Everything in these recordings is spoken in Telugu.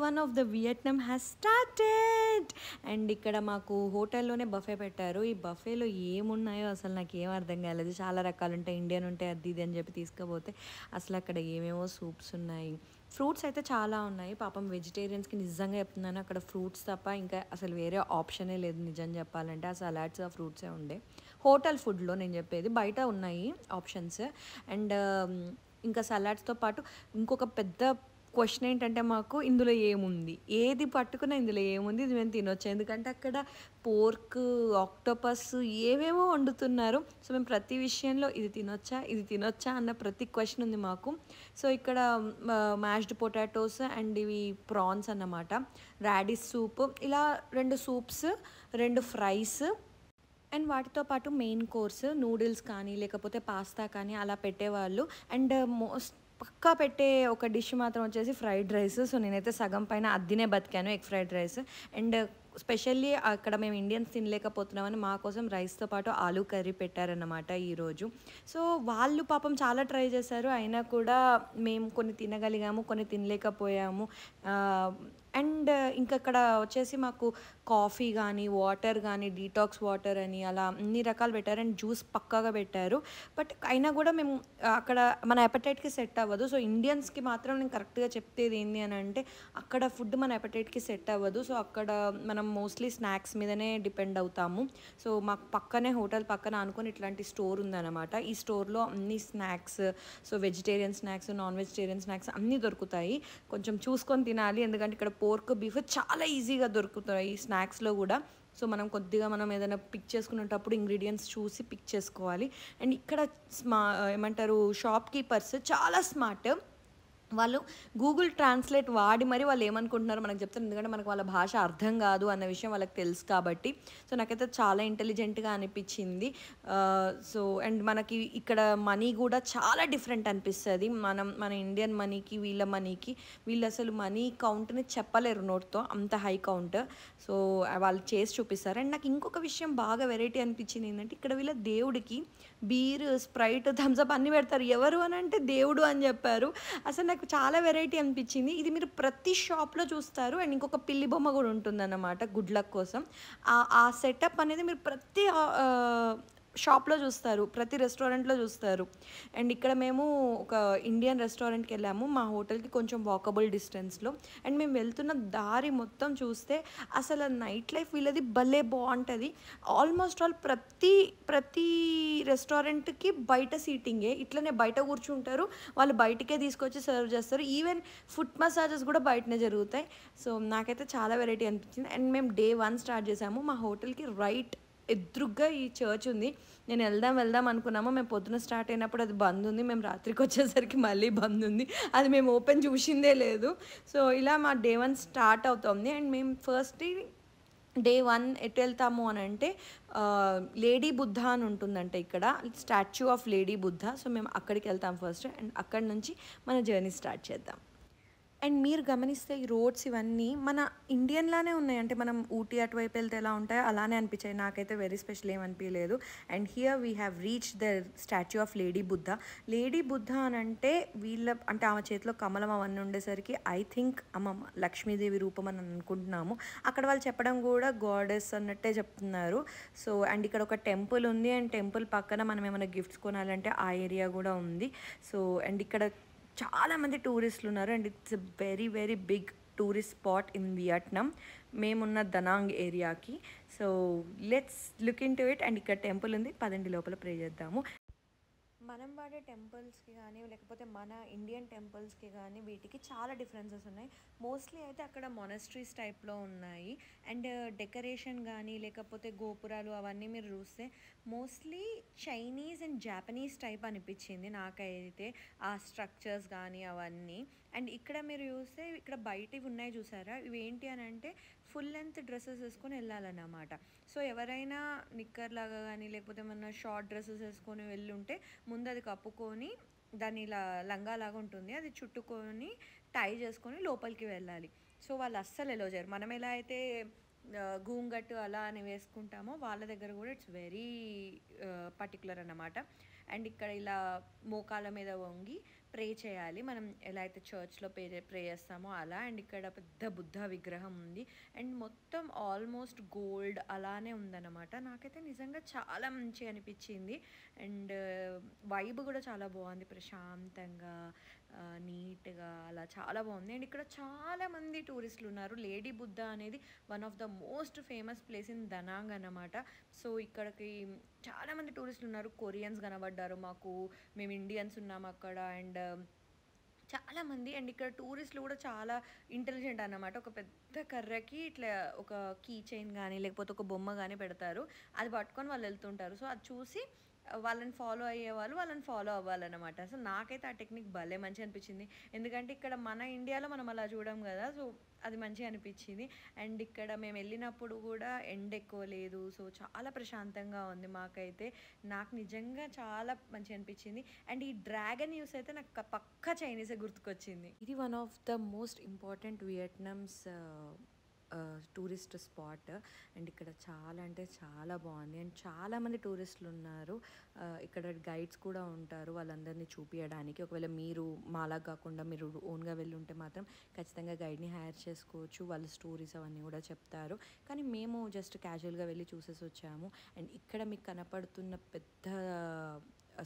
1 of the Vietnam has started. And ఇక్కడ మాకు హోటల్లోనే బఫే పెట్టారు. ఈ బఫేలో ఏమున్నాయో అసలు నాకు ఏం అర్థం కాలేదు. చాలా రకాలు ఉంటాయి, ఇండియన్ ఉంటాయి, అది ఇది అని చెప్పి తీసుకుపోతే అసలు అక్కడ ఏమేమో సూప్స్ ఉన్నాయి, ఫ్రూట్స్ అయితే చాలా ఉన్నాయి. పాపం వెజిటేరియన్స్కి నిజంగా చెప్తున్నాను, అక్కడ ఫ్రూట్స్ తప్ప ఇంకా అసలు వేరే ఆప్షనే లేదు నిజం చెప్పాలంటే. ఆ సలాడ్స్ ఆ ఫ్రూట్సే ఉండే హోటల్ ఫుడ్లో, నేను చెప్పేది. బయట ఉన్నాయి ఆప్షన్స్. అండ్ ఇంకా సలాడ్స్తో పాటు ఇంకొక పెద్ద క్వశ్చన్ ఏంటంటే, మాకు ఇందులో ఏముంది, ఏది పట్టుకున్నా ఇందులో ఏముంది, ఇది మేము తినొచ్చు. ఎందుకంటే అక్కడ పోర్క్, ఆక్టోపస్ ఏవేవో వండుతున్నారు. సో మేము ప్రతి విషయంలో ఇది తినొచ్చా, ఇది తినొచ్చా అన్న ప్రతి క్వశ్చన్ ఉంది మాకు. సో ఇక్కడ మ్యాష్డ్ పొటాటోస్ అండ్ ఇవి ప్రాన్స్ అన్నమాట, రాడిష్ సూప్, ఇలా 2 సూప్స్, 2 ఫ్రైస్, అండ్ వాటితో పాటు మెయిన్ కోర్స్ నూడిల్స్ కానీ లేకపోతే పాస్తా కానీ అలా పెట్టేవాళ్ళు. అండ్ మోస్ట్ పక్కా పెట్టే ఒక డిష్ మాత్రం వచ్చేసి ఫ్రైడ్ రైస్. సో నేనైతే సగం పైన అద్దినే బతికాను, egg fried rice. And specially అక్కడ మేము ఇండియన్స్ తినలేకపోతున్నామని మా కోసం రైస్తో పాటు ఆలూ కర్రీ పెట్టారన్నమాట ఈరోజు. సో వాళ్ళు పాపం చాలా ట్రై చేశారు, అయినా కూడా మేము కొన్ని తినగలిగాము, కొన్ని తినలేకపోయాము. అండ్ ఇంకా అక్కడ వచ్చేసి మాకు కాఫీ కానీ వాటర్ కానీ డీటాక్స్ వాటర్ అని అలా అన్ని రకాలు పెట్టారు. అండ్ జ్యూస్ పక్కాగా పెట్టారు. బట్ అయినా కూడా మేము అక్కడ మన అపెటైట్కి సెట్ అవ్వదు. సో ఇండియన్స్కి మాత్రం నేను కరెక్ట్గా చెప్తేది ఏంటి అని అంటే, అక్కడ ఫుడ్ మన అపెటైట్కి సెట్ అవ్వదు. సో అక్కడ మనం మోస్ట్లీ స్నాక్స్ మీదనే డిపెండ్ అవుతాము. సో మాకు పక్కనే హోటల్ పక్కన అనుకుని ఇట్లాంటి స్టోర్ ఉందన్నమాట. ఈ స్టోర్లో అన్ని snacks, so vegetarian snacks, non vegetarian snacks అన్నీ దొరుకుతాయి. కొంచెం చూసుకొని తినాలి, ఎందుకంటే ఇక్కడ పోర్క్, బీఫ్ చాలా ఈజీగా దొరుకుతాయి ఈ స్నాక్స్లో కూడా. సో మనం కొద్దిగా మనం ఏదైనా పిక్ చేసుకునేటప్పుడు ఇంగ్రీడియంట్స్ చూసి పిక్ చేసుకోవాలి. అండ్ ఇక్కడ ఏమంటారు, షాప్ కీపర్స్ చాలా స్మార్ట్. వాళ్ళు గూగుల్ ట్రాన్స్లేట్ వాడి మరి వాళ్ళు ఏమనుకుంటున్నారో మనకు చెప్తారు, ఎందుకంటే మనకు వాళ్ళ భాష అర్థం కాదు అన్న విషయం వాళ్ళకి తెలుసు కాబట్టి. సో నాకైతే చాలా ఇంటెలిజెంట్గా అనిపించింది. సో అండ్ మనకి ఇక్కడ మనీ కూడా చాలా డిఫరెంట్ అనిపిస్తుంది. మన ఇండియన్ మనీకి వీళ్ళ మనీకి, వీళ్ళు అసలు మనీ కౌంట్ని చెప్పలేరు నోట్తో, అంత హై కౌంట్. సో వాళ్ళు చేసి చూపిస్తారు. అండ్ నాకు ఇంకొక విషయం బాగా వెరైటీ అనిపించింది ఏంటంటే, ఇక్కడ వీళ్ళ దేవుడికి బీర్, స్ప్రైట్, థమ్స్అప్ అన్నీ పెడతారు. ఎవరు అని అంటే దేవుడు అని చెప్పారు. అసలు నాకు చాలా వెరైటీ అనిపించింది. ఇది మీరు ప్రతి షాప్లో చూస్తారు. అండ్ ఇంకొక పిల్లి బొమ్మ కూడా ఉంటుందన్నమాట గుడ్ లక్ కోసం. ఆ సెటప్ అనేది మీరు ప్రతి షాప్లో చూస్తారు, ప్రతి రెస్టారెంట్లో చూస్తారు. అండ్ ఇక్కడ మేము ఒక ఇండియన్ రెస్టారెంట్కి వెళ్ళాము, మా హోటల్కి కొంచెం వాకబుల్ డిస్టెన్స్లో. అండ్ మేము వెళ్తున్న దారి మొత్తం చూస్తే అసలు నైట్ లైఫ్ వీళ్ళది భలే బాగుంటుంది. ఆల్మోస్ట్ ఆల్ ప్రతి రెస్టారెంట్కి బయట సీటింగే, ఇట్లనే బయట కూర్చుంటారు వాళ్ళు, బయటకే తీసుకొచ్చి సర్వ్ చేస్తారు. ఈవెన్ ఫుట్ మసాజెస్ కూడా బయటనే జరుగుతాయి. సో నాకైతే చాలా వెరైటీ అనిపించింది. అండ్ మేము డే 1 స్టార్ట్ చేసాము. మా హోటల్కి రైట్ ఎదురుగ్గా ఈ చర్చ్ ఉంది. నేను వెళ్దాం అనుకున్నాము. మేము పొద్దున స్టార్ట్ అయినప్పుడు అది బంద్ ఉంది, మేము రాత్రికి వచ్చేసరికి మళ్ళీ బంద్ ఉంది. అది మేము ఓపెన్ చూసిందే లేదు. సో ఇలా మా డే 1 స్టార్ట్ అవుతుంది. అండ్ మేము ఫస్ట్ డే 1 ఎటు వెళ్తాము అని అంటే, లేడీ బుద్ధ అని ఉంటుందంటే ఇక్కడ statue of lady Buddha. So మేము అక్కడికి వెళ్తాం ఫస్ట్, అండ్ అక్కడి నుంచి మన జర్నీ స్టార్ట్ చేద్దాం. అండ్ మీరు గమనిస్తే ఈ రోడ్స్ ఇవన్నీ మన ఇండియన్లానే ఉన్నాయి. అంటే మనం ఊటీ అటువైపు వెళ్తే ఎలా ఉంటాయో అలానే అనిపించాయి. నాకైతే వెరీ స్పెషల్ ఏమనిపించలేదు. And here we have reach the statue of lady Buddha. Lady Buddha అని అంటే అంటే ఆమె చేతిలో కమలం అవన్నీ ఉండేసరికి ఐ థింక్ లక్ష్మీదేవి రూపం అని అనుకుంటున్నాము. అక్కడ వాళ్ళు చెప్పడం కూడా గాడెస్ అన్నట్టే చెప్తున్నారు. సో అండ్ ఇక్కడ ఒక టెంపుల్ ఉంది. అండ్ టెంపుల్ పక్కన మనం ఏమైనా గిఫ్ట్స్ కొనాలంటే ఆ ఏరియా కూడా ఉంది. సో అండ్ ఇక్కడ చాలామంది టూరిస్టులు ఉన్నారు. And it's a very very big tourist spot in Vietnam, మేమున్న దనాంగ్ ఏరియాకి. So let's look into it. And ఇక్కడ టెంపుల్ ఉంది, పదండి లోపల ప్రే చేద్దాము. మనం వాడే టెంపుల్స్కి కానీ లేకపోతే మన ఇండియన్ టెంపుల్స్కి కానీ వీటికి చాలా డిఫరెన్సెస్ ఉన్నాయి. మోస్ట్లీ అయితే అక్కడ మొనస్ట్రీస్ టైప్లో ఉన్నాయి. అండ్ డెకరేషన్ కానీ లేకపోతే గోపురాలు అవన్నీ మీరు చూస్తే mostly Chinese and Japanese type అనిపించింది నాకైతే, ఆ స్ట్రక్చర్స్ కానీ అవన్నీ. అండ్ ఇక్కడ మీరు చూస్తే ఇక్కడ బయటవి ఉన్నాయి చూసారా, ఇవి ఏంటి అని అంటే ఫుల్ లెంత్ డ్రెస్సెస్ వేసుకొని వెళ్ళాలన్నమాట. సో ఎవరైనా నిక్కర్ లాగా కానీ లేకపోతే ఏమన్నా షార్ట్ డ్రెస్సెస్ వేసుకొని వెళ్ళుంటే ముందు అది కప్పుకొని దాని ఇలా లంగా లాగా ఉంటుంది, అది చుట్టుకొని టై చేసుకొని లోపలికి వెళ్ళాలి. సో వాళ్ళు అస్సలు ఎలో చేయరు. మనం ఎలా అయితే గూంగట్టు అలా అని వేసుకుంటామో వాళ్ళ దగ్గర కూడా ఇట్స్ వెరీ పర్టికులర్ అన్నమాట. అండ్ ఇక్కడ ఇలా మోకాళ్ళ మీద వంగి ప్రే చేయాలి. మనం ఎలా అయితే చర్చ్‌లో ప్రే చేస్తామో అలా. అండ్ ఇక్కడ పెద్ద బుద్ధ విగ్రహం ఉంది. అండ్ మొత్తం ఆల్మోస్ట్ గోల్డ్ అలానే ఉందన్నమాట. నాకైతే నిజంగా చాలా మంచిగా అనిపించింది. అండ్ వైబ్ కూడా చాలా బాగుంది. ప్రశాంతంగా నీట్‌గా అలా చాలా బాగుంది. అండ్ ఇక్కడ చాలామంది టూరిస్టులు ఉన్నారు. లేడీ బుద్ధ అనేది one of the most famous place in దనాంగ్ అన్నమాట. సో ఇక్కడికి చాలామంది టూరిస్టులు ఉన్నారు. కొరియన్స్ కనబడ్డారు మాకు. మేము ఇండియన్స్ ఉన్నాము అక్కడ. అండ్ చాలామంది. అండ్ ఇక్కడ టూరిస్టులు కూడా చాలా ఇంటెలిజెంట్ అన్నమాట. ఒక పెద్ద కర్రకి ఇట్లా ఒక కీ చైన్ కానీ లేకపోతే ఒక బొమ్మ కానీ పెడతారు. అది పట్టుకొని వాళ్ళు వెళ్తుంటారు. సో అది చూసి వాళ్ళని ఫాలో అయ్యేవాళ్ళు వాళ్ళని ఫాలో అవ్వాలన్నమాట. సో నాకైతే ఆ టెక్నిక్ భలే మంచిగా అనిపించింది. ఎందుకంటే ఇక్కడ మన ఇండియాలో మనం అలా చూడం కదా. సో అది మంచిగా అనిపించింది. అండ్ ఇక్కడ మేము వెళ్ళినప్పుడు కూడా ఎండ ఎక్కువ లేదు. సో చాలా ప్రశాంతంగా ఉంది మాకైతే. నాకు నిజంగా చాలా మంచిగా అనిపించింది. అండ్ ఈ డ్రాగన్ న్యూస్ అయితే నాకు పక్కా చైనీసే గుర్తుకొచ్చింది. ఇది one of the most important Vietnam's tourist spot. And ఇక్కడ చాలా అంటే చాలా బాగుంది. అండ్ చాలామంది టూరిస్టులు ఉన్నారు. ఇక్కడ గైడ్స్ కూడా ఉంటారు వాళ్ళందరినీ చూపించడానికి. ఒకవేళ మీరు మాలా కాకుండా మీరు ఓన్గా వెళ్ళి ఉంటే మాత్రం ఖచ్చితంగా గైడ్ని హైర్ చేసుకోవచ్చు. వాళ్ళ స్టోరీస్ అవన్నీ కూడా చెప్తారు. కానీ మేము జస్ట్ క్యాజువల్గా వెళ్ళి చూసేసి వచ్చాము. అండ్ ఇక్కడ మీకు కనపడుతున్న పెద్ద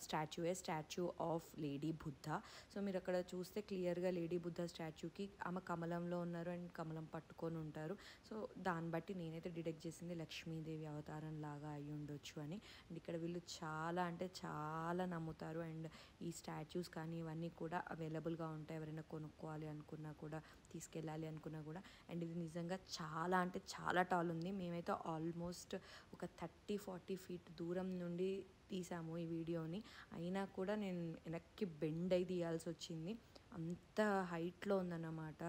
statue of lady Buddha. So మీరు అక్కడ చూస్తే క్లియర్గా లేడీ బుద్ధ స్టాచ్యూకి ఆమె కమలంలో ఉన్నారు అండ్ కమలం పట్టుకొని ఉంటారు. సో దాన్ని బట్టి నేనైతే డిటెక్ట్ చేసింది లక్ష్మీదేవి అవతారం లాగా అయి ఉండొచ్చు అని. అండ్ ఇక్కడ వీళ్ళు చాలా అంటే చాలా నమ్ముతారు. అండ్ ఈ స్టాచ్యూస్ కానీ ఇవన్నీ కూడా అవైలబుల్గా ఉంటాయి. ఎవరైనా కొనుక్కోవాలి అనుకున్నా కూడా తీసుకెళ్ళాలి అనుకున్నా కూడా. అండ్ ఇది నిజంగా చాలా అంటే చాలా టాల్ ఉంది. మేమైతే ఆల్మోస్ట్ ఒక 30-40 ఫీట్ దూరం నుండి తీసాము ఈ వీడియోని. అయినా కూడా నేను వెనక్కి బెండ్ అయి తీయాల్సి వచ్చింది. అంత హైట్లో ఉందన్నమాట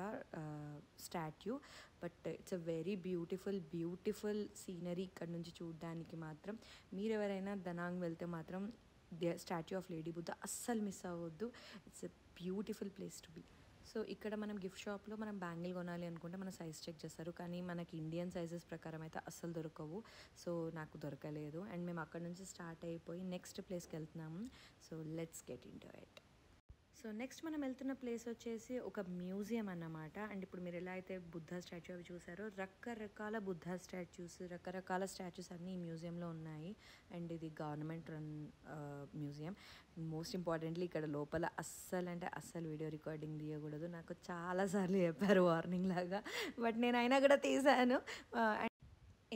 statue. But it's a very beautiful scenery ఇక్కడ నుంచి చూడడానికి మాత్రం. మీరు ఎవరైనా దనాంగ్ వెళ్తే మాత్రం స్టాట్యూ ఆఫ్ లేడీ బుద్ధ అస్సలు మిస్ అవ్వద్దు. It's a beautiful place to be. So ఇక్కడ మనం గిఫ్ట్ షాప్లో మనం బ్యాంగిల్ కొనాలి అనుకుంటే మన సైజ్ చెక్ చేస్తారు. కానీ మనకి ఇండియన్ సైజెస్ ప్రకారం అయితే అస్సలు దొరకవు. సో నాకు దొరకలేదు. అండ్ మేము అక్కడ నుంచి స్టార్ట్ అయిపోయి నెక్స్ట్ ప్లేస్కి వెళ్తున్నాము. So let's get in to it. So next మనం వెళ్తున్న ప్లేస్ వచ్చేసి ఒక మ్యూజియం అన్నమాట. అండ్ ఇప్పుడు మీరు ఎలా అయితే బుద్ధ స్టాచ్యూ అవి చూసారో రకరకాల బుద్ధ స్టాచ్యూస్ రకరకాల స్టాచ్యూస్ అన్నీ ఈ మ్యూజియంలో ఉన్నాయి. అండ్ ఇది government run museum. Most importantly ఇక్కడ లోపల అస్సలు వీడియో రికార్డింగ్ తీయకూడదు. నాకు చాలాసార్లు చెప్పారు వార్నింగ్ లాగా. బట్ నేను అయినా కూడా తీసాను.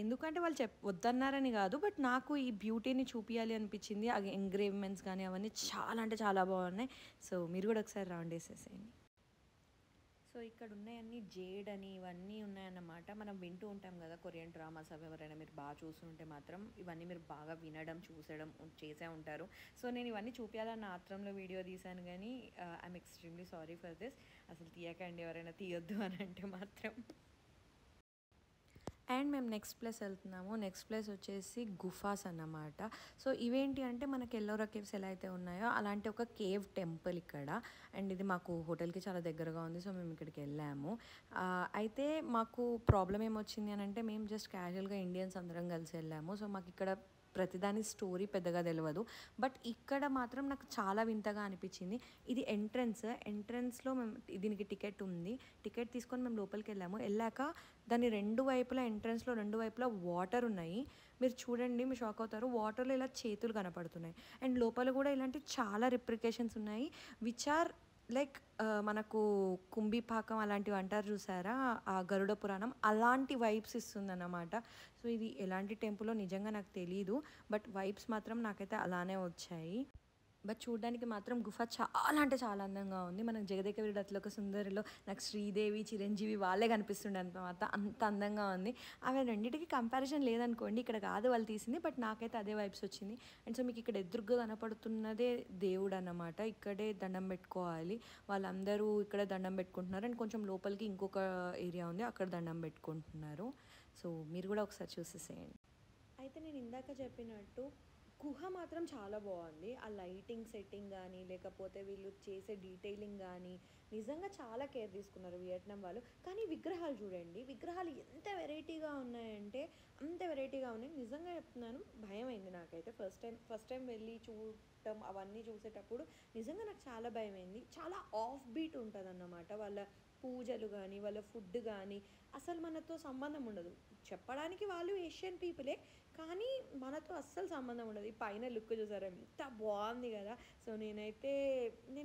ఎందుకంటే వాళ్ళు వద్దన్నారని కాదు. బట్ నాకు ఈ బ్యూటీని చూపించాలి అనిపించింది. ఆ ఎంగ్రేవ్మెంట్స్ కానీ అవన్నీ చాలా అంటే చాలా బాగున్నాయి. సో మీరు కూడా ఒకసారి రౌండ్ వేసేసేయండి. సో ఇక్కడ ఉన్నాయన్నీ జేడ్ అని ఇవన్నీ ఉన్నాయన్నమాట. మనం వింటూ ఉంటాం కదా కొరియన్ డ్రామాస్ అవి. ఎవరైనా మీరు బాగా చూస్తుంటే మాత్రం ఇవన్నీ మీరు బాగా వినడం చూసడం చేసే ఉంటారు. సో నేను ఇవన్నీ చూపించాలన్న ఆత్రంలో వీడియో తీశాను. కానీ I'm extremely sorry for this. అసలు తీయకండి, ఎవరైనా తీయొద్దు అని అంటే మాత్రం. అండ్ మేము నెక్స్ట్ ప్లేస్ వెళ్తున్నాము. నెక్స్ట్ ప్లేస్ వచ్చేసి గుఫాస్ అన్నమాట. సో ఇవేంటి అంటే మనకి ఎల్లోరా కేవ్స్ ఎలా అయితే ఉన్నాయో అలాంటి ఒక కేవ్ టెంపుల్ ఇక్కడ. అండ్ ఇది మాకు హోటల్కి చాలా దగ్గరగా ఉంది. సో మేము ఇక్కడికి వెళ్ళాము. అయితే మాకు ప్రాబ్లం ఏమొచ్చింది అని అంటే మేము జస్ట్ క్యాజువల్గా ఇండియన్స్ అందరం కలిసి వెళ్ళాము. సో మాకు ఇక్కడ ప్రతిదాని స్టోరీ పెద్దగా తెలియదు. బట్ ఇక్కడ మాత్రం నాకు చాలా వింతగా అనిపించింది. ఇది ఎంట్రన్స్లో మేము దీనికి టికెట్ ఉంది. టికెట్ తీసుకొని మేము లోపలికి వెళ్ళాక దాని రెండు వైపులా ఎంట్రన్స్లో రెండు వైపులా వాటర్ ఉన్నాయి. మీరు చూడండి, మీరు షాక్ అవుతారు. వాటర్లో ఇలా చేతులు కనపడుతున్నాయి. అండ్ లోపల కూడా ఇలాంటి చాలా రిప్రికేషన్స్ ఉన్నాయి. విచ్ ఆర్ లైక్ మనకు కుంభిపాకం అలాంటివి అంటారు చూసారా, ఆ గరుడ పురాణం అలాంటి వైబ్స్ ఇస్తుందన్నమాట. సో ఇది ఎలాంటి టెంపుల్లో నిజంగా నాకు తెలీదు. బట్ వైబ్స్ మాత్రం నాకైతే అలానే వచ్చాయి. బట్ చూడడానికి మాత్రం గుఫ చాలా అంటే చాలా అందంగా ఉంది. మనకు జగదేక వీరుడు అతిలోక సుందరిలో నాకు శ్రీదేవి చిరంజీవి వాళ్ళే కనిపిస్తుండే అనమాట. అంత అందంగా ఉంది. అవి రెండింటికి కంపారిజన్ లేదనుకోండి. ఇక్కడ కాదు వాళ్ళు తీసింది. బట్ నాకైతే అదే వైబ్స్ వచ్చింది. అండ్ సో మీకు ఇక్కడ ఎదురుగా కనపడుతున్నదే దేవుడు అన్నమాట. ఇక్కడే దండం పెట్టుకోవాలి. వాళ్ళందరూ ఇక్కడ దండం పెట్టుకుంటున్నారు. అండ్ కొంచెం లోపలికి ఇంకొక ఏరియా ఉంది, అక్కడ దండం పెట్టుకుంటున్నారు. సో మీరు కూడా ఒకసారి చూసేసేయండి. అయితే నేను ఇందాక చెప్పినట్టు గుహ మాత్రం చాలా బాగుంది. ఆ లైటింగ్ సెట్టింగ్ గానీ, లేకపోతే వీళ్ళు చేసే డీటెయిలింగ్ గానీ, నిజంగా చాలా కేర్ తీసుకున్నారు వియట్నాం వాళ్ళు. కానీ విగ్రహాలు చూడండి, విగ్రహాలు ఎంత వెరైటీగా ఉన్నాయంటే, అంత వెరైటీగా ఉన్నాయి. నిజంగా చెప్తున్నాను, భయమైంది నాకైతే. ఫస్ట్ టైం వెళ్ళి చూడటం అవన్నీ చూసేటప్పుడు నిజంగా నాకు చాలా భయమైంది. చాలా ఆఫ్ బీట్ ఉంటదన్నమాట. వాళ్ళ పూజలు గానీ, వాళ్ళ ఫుడ్ గానీ, అసలు మనతో సంబంధం ఉండదు. చెప్పడానికి వాళ్ళు ఏషియన్ పీపులే, కానీ మనతో అస్సలు సంబంధం ఉండదు. ఈ పైన లుక్ చూసారా ఎంత బాగుంది కదా! సో, నేను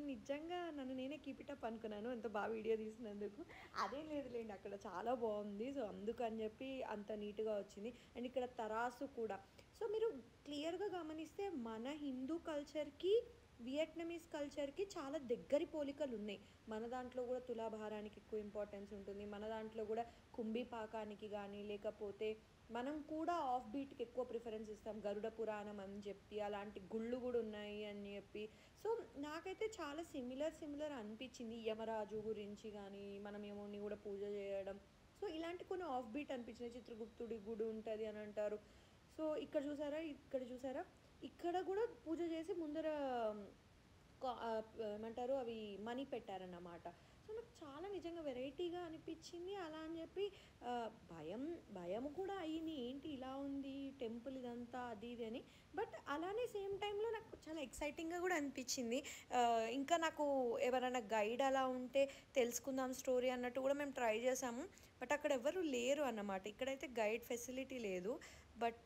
నిజంగా నన్ను నేనే కీప్ ఇట్ అప్ అనుకున్నాను. ఎంత బాగా వీడియో తీసినందుకు. అదేం లేదులెండి, అక్కడ చాలా బాగుంది. సో, అందుకని చెప్పి అంత నీట్‌గా వచ్చింది. అండ్ ఇక్కడ తరాసు కూడా. సో, మీరు క్లియర్‌గా గమనిస్తే మన హిందూ కల్చర్‌కి, వియట్నమీస్ కల్చర్‌కి చాలా దగ్గరి పోలికలున్నాయి. మన దాంట్లో కూడా తులాభారానికి ఎక్కువ ఇంపార్టెన్స్ ఉంటుంది. మన దాంట్లో కూడా కుంభీ పాకానికి గానీ, లేకపోతే మనం కూడా ఆఫ్ బీట్‌కి ఎక్కువ ప్రిఫరెన్స్ ఇస్తాం. గరుడ పురాణం అని చెప్పి, అలాంటి గుళ్ళు గూడా ఉన్నాయి అని చెప్పి. సో, నాకైతే చాలా సిమిలర్ అనిపించింది. యమరాజు గురించి గానీ, మనం యముడిని గూడా పూజ చేయడం. సో, ఇలాంటి కొన్ని ఆఫ్ బీట్ అనిపించినాయి. చిత్రగుప్తుడి గుడి ఉంటది అని అంటారు. సో, ఇక్కడ చూసారా? ఇక్కడ గూడా పూజ చేసి ముందర ఏమంటారు అవి మనీ పెట్టారన్నమాట. సో, నాకు చాలా నిజంగా వెరైటీగా అనిపించింది. అలా అని చెప్పి భయం కూడా అయ్యింది. ఏంటి ఇలా ఉంది టెంపుల్ ఇదంతా అది ఇది అని. బట్ అలానే సేమ్ టైంలో నాకు చాలా ఎక్సైటింగ్‌గా కూడా అనిపించింది. ఇంకా నాకు ఎవరైనా గైడ్ అలా ఉంటే తెలుసుకుందాం స్టోరీ అన్నట్టు కూడా మేము ట్రై చేసాము. బట్ అక్కడ ఎవ్వరు లేరు అన్నమాట. ఇక్కడైతే గైడ్ ఫెసిలిటీ లేదు. బట్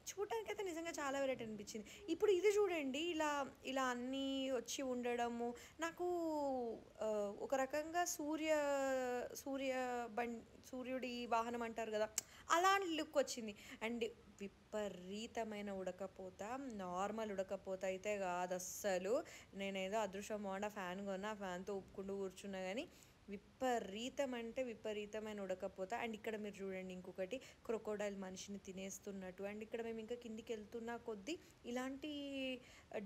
చూడటానికైతే నిజంగా చాలా వెరైటీ అనిపించింది. ఇప్పుడు ఇది చూడండి, ఇలా ఇలా అన్నీ వచ్చి ఉండడము నాకు ఒక రకంగా సూర్య బం సూర్యుడి వాహనం అంటారు కదా! అలాంటి లుక్ వచ్చింది. అండ్ విపరీతమైన ఉడకపోత. నార్మల్ ఉడకపోత అయితే కాదస్సలు. నేనేదో అదృష్టం బాగుండి ఆ ఫ్యాన్ కొన్నా. ఆ ఫ్యాన్‌తో ఊపుకుంటూ కూర్చున్నా గానీ, విపరీతం అంటే విపరీతమైన ఉడకపోత. అండ్ ఇక్కడ మీరు చూడండి ఇంకొకటి, క్రొకోడైల్ మనిషిని తినేస్తున్నట్టు. అండ్ ఇక్కడ మేము ఇంకా కిందికెళ్తున్న కొద్దీ ఇలాంటి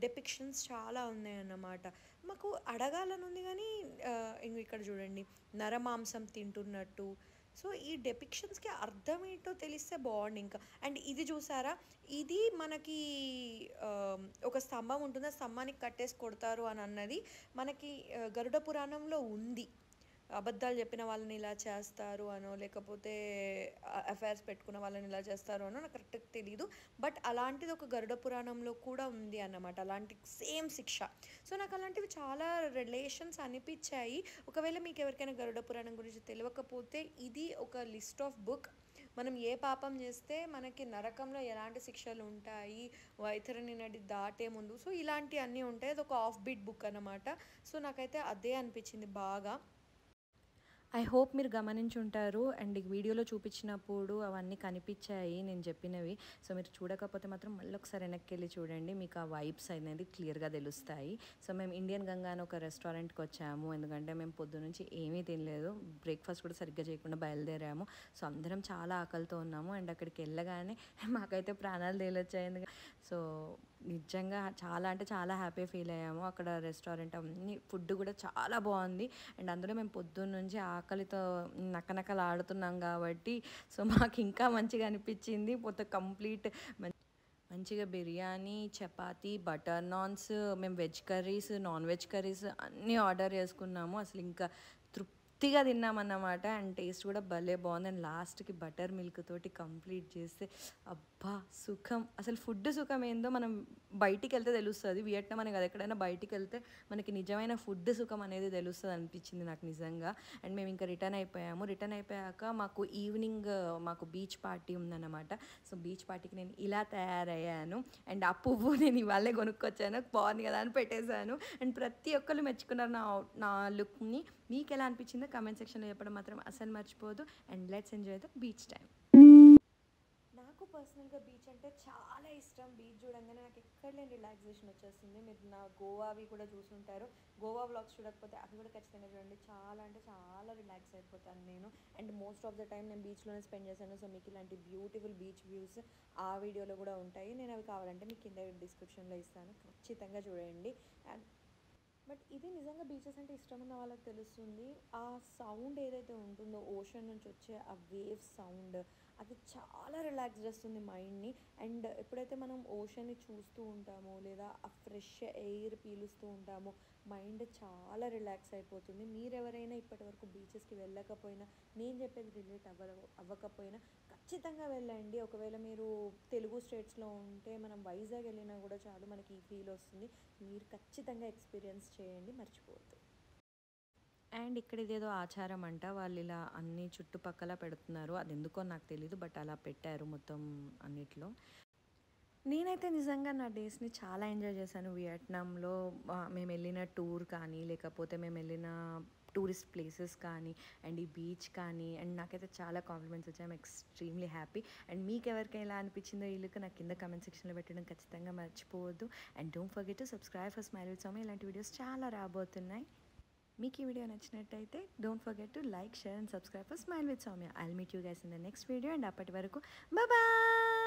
డెపిక్షన్స్ చాలా ఉన్నాయన్నమాట. మాకు అడగాలని ఉంది గానీ, ఇంగ ఇక్కడ చూడండి నరమాంసం తింటున్నట్టు. సో, ఈ డెపిక్షన్స్‌కి అర్థం ఏంటో తెలిస్తే బావుండు ఇంకా. అండ్ ఇది చూసారా? ఇది మనకి ఒక స్తంభం ఉంటుంది. ఆ స్తంభానికి కట్టేసి కొడతారు అని అన్నది మనకి గరుడ పురాణంలో ఉంది. అబద్ధాలు చెప్పిన వాళ్ళని ఇలా చేస్తారు అనో, లేకపోతే అఫైర్స్ పెట్టుకున్న వాళ్ళని ఇలా చేస్తారు అనో నాకు కరెక్ట్‌గా తెలీదు. బట్ అలాంటిది ఒక గరుడ పురాణంలో కూడా ఉంది అన్నమాట. అలాంటి సేమ్ శిక్ష. సో, నాకు అలాంటివి చాలా రిలేషన్స్ అనిపిచ్చాయి. ఒకవేళ మీకు ఎవరికైనా గరుడ పురాణం గురించి తెలవకపోతే ఇది ఒక లిస్ట్ ఆఫ్ బుక్. మనం ఏ పాపం చేస్తే మనకి నరకంలో ఎలాంటి శిక్షలు ఉంటాయి, వైతరణి నది దాటే ముందు. సో, ఇలాంటియన్నీ ఉంటాయి. అదొక ఆఫ్ బీట్ బుక్ అన్నమాట. సో, నాకైతే అదే అనిపించింది బాగా. ఐ హోప్ మీరు గమనించుంటారు. అండ్ ఈ వీడియోలో చూపించినప్పుడు అవన్నీ కనిపించాయి నేను చెప్పినవి. సో, మీరు చూడకపోతే మాత్రం మళ్ళీ ఒకసారి వెనక్కెళ్ళి చూడండి. మీకు ఆ వైబ్స్ అనేది క్లియర్‌గా తెలుస్తాయి. సో, మేము ఇండియన్ గంగా అని ఒక రెస్టారెంట్‌కి వచ్చాము. ఎందుకంటే మేము పొద్దునుంచి ఏమీ తినలేదు. బ్రేక్‌ఫాస్ట్ కూడా సరిగ్గా చేయకుండా బయలుదేరాము. సో, అందరం చాలా ఆకలితో ఉన్నాము. అండ్ అక్కడికి వెళ్ళగానే మాకైతే ప్రాణాలు తేలొచ్చాయి. సో, నిజంగా చాలా అంటే చాలా హ్యాపీ ఫీల్ అయ్యాము. అక్కడ రెస్టారెంట్ అన్నీ ఫుడ్ కూడా చాలా బాగుంది. అండ్ అందులో మేము పొద్దున్న నుంచి ఆకలితో నకనకలాడుతున్నాం కాబట్టి సో, మాకు ఇంకా మంచిగా అనిపించింది. మొత్తం కంప్లీట్ మంచిగా బిర్యానీ, చపాతీ, బటర్ నాన్స్, మేము veg curries, non veg curries అన్నీ ఆర్డర్ చేసుకున్నాము. అసలు ఇంకా తృప్తిగా తిన్నామన్నమాట. అండ్ టేస్ట్ కూడా భలే బాగుంది. అండ్ లాస్ట్‌కి బటర్ మిల్క్ తోటి కంప్లీట్ చేస్తే అబ్బా! సుఖం. అసలు ఫుడ్ సుఖం ఏందో మనం బయటికెళ్తే తెలుస్తది. వియట్నాం అనే కాదు, ఎక్కడైనా బయటికెళ్తే మనకి నిజమైన ఫుడ్ సుఖం అనేది తెలుస్తది అనిపించింది నాకు నిజంగా. అండ్ మేము ఇంకా రిటర్న్ అయిపోయాము. రిటర్న్ అయిపోయాక మాకు ఈవినింగ్ మాకు బీచ్ పార్టీ ఉందన్నమాట. సో, బీచ్ పార్టీకి నేను ఇలా తయారయ్యాను. అండ్ ఆ పువ్వు నేను ఇవాళే కొనుక్కొచ్చాను. బాగుంది కదా అని పెట్టేశాను. అండ్ ప్రతి ఒక్కళ్ళు మెచ్చుకున్నారు నా లుక్‌ని. మీకు ఎలా అనిపించిందో కామెంట్ సెక్షన్‌లో చెప్పడం మాత్రం అస్సలు మర్చిపోవద్దు. And let's enjoy the beach time. నాకు పర్సనల్‌గా బీచ్ అంటే చాలా ఇష్టం. బీచ్ చూడంగానే నాకు ఎక్కడ లేని రిలాక్సేషన్ వచ్చేస్తుంది. మీరు నా గోవావి కూడా చూసుంటారు. గోవా వ్లాగ్స్ చూడకపోతే అవి కూడా ఖచ్చితంగా చూడండి. చాలా అంటే చాలా రిలాక్స్ అయిపోతాను నేను. And most of the time నేను బీచ్‌లోనే స్పెండ్ చేశాను. సో, మీకు ఇలాంటి బ్యూటిఫుల్ బీచ్ వ్యూస్ ఆ వీడియోలో కూడా ఉంటాయి. నేను అవి కావాలంటే మీకు కింద డిస్క్రిప్షన్‌లో ఇస్తాను. ఖచ్చితంగా చూడండి. అండ్ బట్ ఇది నిజంగా బీచెస్ అంటే ఇష్టం ఉన్న వాళ్ళకి తెలుస్తుంది. ఆ సౌండ్ ఏదైతే ఉంటుందో ఓషన్ నుంచి వచ్చే ఆ వేవ్స్ సౌండ్, అది చాలా రిలాక్స్ చేస్తుంది మైండ్ని. అండ్ ఎప్పుడైతే మనం ఓషన్ని చూస్తూ ఉంటామో లేదా ఆ ఫ్రెష్ ఎయిర్ పీలుస్తూ ఉంటామో మైండ్ చాలా రిలాక్స్ అయిపోతుంది. మీరెవరైనా ఇప్పటివరకు బీచెస్కి వెళ్ళకపోయినా, నేను చెప్పేది రిలేట్ అవ్వకపోయినా ఖచ్చితంగా వెళ్ళండి. ఒకవేళ మీరు తెలుగు స్టేట్స్లో ఉంటే మనం వైజాగ్ వెళ్ళినా కూడా చాలు, మనకి ఈ ఫీల్ వస్తుంది. మీరు ఖచ్చితంగా ఎక్స్పీరియన్స్ చేయండి, మర్చిపోవద్దు. అండ్ ఇక్కడ ఇదేదో ఆచారం అంట. వాళ్ళు ఇలా అన్ని చుట్టుపక్కల పెడుతున్నారు. అది ఎందుకో నాకు తెలీదు. బట్ అలా పెట్టారు మొత్తం అన్నిట్లో. నేనైతే నిజంగా నా డేస్‌ని చాలా ఎంజాయ్ చేశాను వియట్నాంలో. మేమెళ్ళిన టూర్ కానీ, లేకపోతే మేమెళ్ళిన టూరిస్ట్ ప్లేసెస్ కానీ, అండ్ ఈ బీచ్ కానీ, అండ్ నాకైతే చాలా కాంప్లిమెంట్స్ వచ్చాయి. I'm extremely happy. అండ్ మీకెవరికి ఎలా అనిపించిందో ఈ లుక్ నాకు కింద కామెంట్ సెక్షన్‌లో పెట్టడం ఖచ్చితంగా మర్చిపోవద్దు. And don't forget to subscribe for smile with Soumya. ఇలాంటి వీడియోస్ చాలా రాబోతున్నాయి. మీకు ఈ వీడియో నచ్చినట్టయితే don't forget to like, share and subscribe for smile with Soumya. I'll meet you guys in the next video. And అప్పటి వరకు బాయ్.